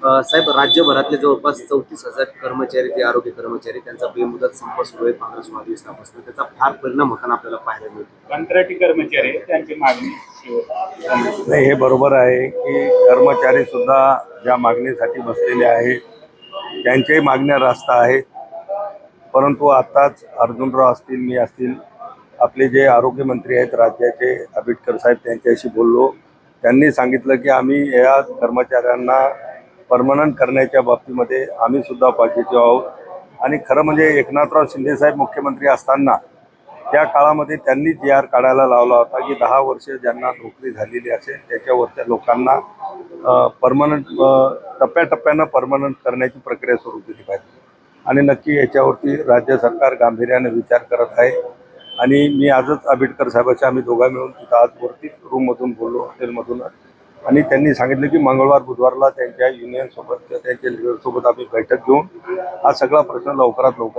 साहेब, राज्यभरातले जवळपास 34,000 कर्मचारी, जे आरोग्य कर्मचारी, त्यांचा बेमुदत संप सुरू आहे 15 दिवसापासून. त्याचा फार परिणाम होताना आपल्याला पाहायला मिळतो. कंत्राटी कर्मचारी त्यांची मागणी नाही, हे बरोबर आहे की कर्मचारी सुद्धा ज्या मागणीसाठी बसलेले आहेत त्यांच्याही मागण्या रास्त आहेत. परंतु आत्ताच अर्जुनराव असतील, मी असतील, आपले जे आरोग्यमंत्री आहेत राज्याचे आबिटकर साहेब, त्यांच्याशी बोललो. त्यांनी सांगितलं की आम्ही या कर्मचाऱ्यांना परमनंट करण्याच्या बाबतीमध्ये आम्ही सुद्धा पॉझिटिव्ह आहोत. आणि खरं म्हणजे एकनाथराव शिंदेसाहेब मुख्यमंत्री असताना त्या काळामध्ये त्यांनी जी.आर. काढायला लावला होता की 10 वर्ष ज्यांना नोकरी झालेली असेल त्याच्यावरच्या लोकांना परमनंट टप्प्याटप्प्यानं परमनंट करण्याची प्रक्रिया सुरू केली पाहिजे. आणि नक्की याच्यावरती राज्य सरकार गांभीर्याने विचार करत आहे. आणि मी आजच आबिटकर साहेबांशी आम्ही दोघा मिळून तिथं आज वरती रूममधून बोललो, हॉटेलमधूनच. आणि त्यांनी सांगितलं की मंगळवार बुधवारला त्यांच्या युनियनसोबत किंवा त्यांच्या लिडरसोबत आम्ही बैठक घेऊन हा सगळा प्रश्न लवकरात लवकर